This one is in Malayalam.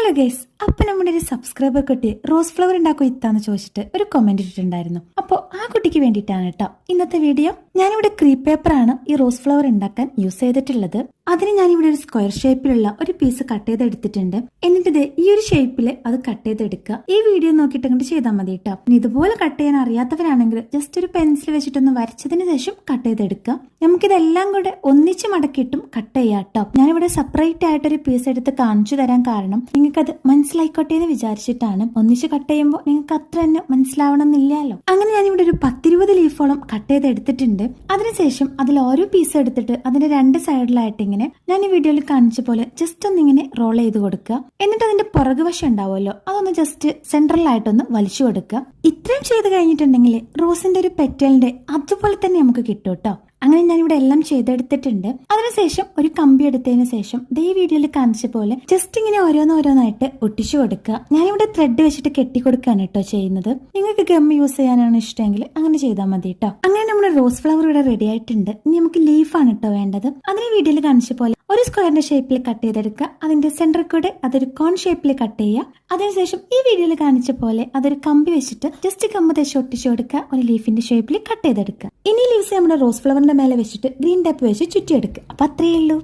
ഹലോ ഗൈസ്, അപ്പൊ നമ്മുടെ ഒരു സബ്സ്ക്രൈബർ കുട്ടി റോസ് ഫ്ലവർ ഉണ്ടാക്കും ഇത്താന്ന് ചോദിച്ചിട്ട് ഒരു കമന്റ് ഇട്ടിട്ടുണ്ടായിരുന്നു. അപ്പോൾ ആ കുട്ടിക്ക് വേണ്ടിയിട്ടാണ് കേട്ടോ ഇന്നത്തെ വീഡിയോ. ഞാനിവിടെ ക്രീപ്പ് പേപ്പറാണ് ഈ റോസ് ഫ്ലവർ ഉണ്ടാക്കാൻ യൂസ് ചെയ്തിട്ടുള്ളത്. അതിന് ഞാനിവിടെ ഒരു സ്ക്വയർ ഷേപ്പിലുള്ള ഒരു പീസ് കട്ട് ചെയ്ത് എടുത്തിട്ടുണ്ട്. എന്നിട്ട് ഇത് ഈ ഒരു ഷേപ്പിൽ അത് കട്ട് ചെയ്തെടുക്കുക. ഈ വീഡിയോ നോക്കിയിട്ട് അങ്ങോട്ട് ചെയ്താൽ മതി കേട്ടോ. ഇനി ഇതുപോലെ കട്ട് ചെയ്യാൻ അറിയാത്തവരാണെങ്കിൽ ജസ്റ്റ് ഒരു പെൻസിൽ വെച്ചിട്ടൊന്ന് വരച്ചതിന് ശേഷം കട്ട് ചെയ്തെടുക്കുക. നമുക്കിതെല്ലാം കൂടെ ഒന്നിച്ച് മടക്കിയിട്ടും കട്ട് ചെയ്യാം കേട്ടോ. ഞാനിവിടെ സെപ്പറേറ്റ് ആയിട്ടൊരു പീസ് എടുത്ത് കാണിച്ചു തരാൻ കാരണം നിങ്ങൾക്കത് മനസ്സിലായിക്കോട്ടെ എന്ന് വിചാരിച്ചിട്ടാണ്. ഒന്നിച്ച് കട്ട് ചെയ്യുമ്പോൾ നിങ്ങൾക്ക് അത്ര തന്നെ മനസ്സിലാവണം എന്നില്ലല്ലോ. അങ്ങനെ ഞാനിവിടെ ഒരു 10-20 ലീഫോളം കട്ട് ചെയ്ത് എടുത്തിട്ടുണ്ട്. അതിനുശേഷം അതിൽ ഓരോ പീസ് എടുത്തിട്ട് അതിന്റെ രണ്ട് സൈഡിലായിട്ട് ഇങ്ങനെ ഞാൻ ഈ വീഡിയോയിൽ കാണിച്ച പോലെ ജസ്റ്റ് ഒന്ന് ഇങ്ങനെ റോൾ ചെയ്ത് കൊടുക്കുക. എന്നിട്ട് അതിന്റെ പുറകുവശം ഉണ്ടാവുമല്ലോ, അതൊന്ന് ജസ്റ്റ് സെൻട്രലായിട്ടൊന്ന് വലിച്ചു കൊടുക്കുക. ഇത്രയും ചെയ്ത് കഴിഞ്ഞിട്ടുണ്ടെങ്കിൽ റോസിന്റെ ഒരു പെറ്റലിന്റെ അതുപോലെ തന്നെ നമുക്ക് കിട്ടും കേട്ടോ. അങ്ങനെ ഞാനിവിടെ എല്ലാം ചെയ്തെടുത്തിട്ടുണ്ട്. അതിനുശേഷം ഒരു കമ്പി എടുത്തതിന് ശേഷം ഈ വീഡിയോയിൽ കാണിച്ച പോലെ ജസ്റ്റ് ഇങ്ങനെ ഓരോന്നോരോന്നായിട്ട് ഒട്ടിച്ചു കൊടുക്കുക. ഞാനിവിടെ ത്രെഡ് വെച്ചിട്ട് കെട്ടിക്കൊടുക്കുകയാണ് കേട്ടോ ചെയ്യുന്നത്. നിങ്ങൾക്ക് ഗം യൂസ് ചെയ്യാനാണ് ഇഷ്ടമെങ്കിൽ അങ്ങനെ ചെയ്താൽ മതി കേട്ടോ. അങ്ങനെ നമ്മുടെ റോസ് ഫ്ലവർ ഇവിടെ റെഡി ആയിട്ടുണ്ട്. ഇനി നമുക്ക് ലീഫാണ് കേട്ടോ വേണ്ടത്. അതിന് വീഡിയോയിൽ കാണിച്ച പോലെ ഒരു സ്ക്വയറിന്റെ ഷേപ്പിൽ കട്ട് ചെയ്തെടുക്കുക. അതിന്റെ സെന്ററിൽ കൂടെ അതൊരു കോൺ ഷേപ്പിൽ കട്ട് ചെയ്യുക. അതിനുശേഷം ഈ വീഡിയോയിൽ കാണിച്ച പോലെ അതൊരു കമ്പി വെച്ചിട്ട് ജസ്റ്റ് കമ്പ് തെച്ച് ഒട്ടിച്ചു കൊടുക്കുക. ഒരു ലീഫിന്റെ ഷേപ്പിൽ കട്ട് ചെയ്തെടുക്കുക. ഇനി ലീവ്സ് നമ്മുടെ റോസ് ഫ്ലവറിന്റെ മേലെ വെച്ചിട്ട് ഗ്രീൻ ടാപ്പ് വെച്ച് ചുറ്റിയെടുക്കുക. അപ്പൊ അത്രയേ ഉള്ളൂ.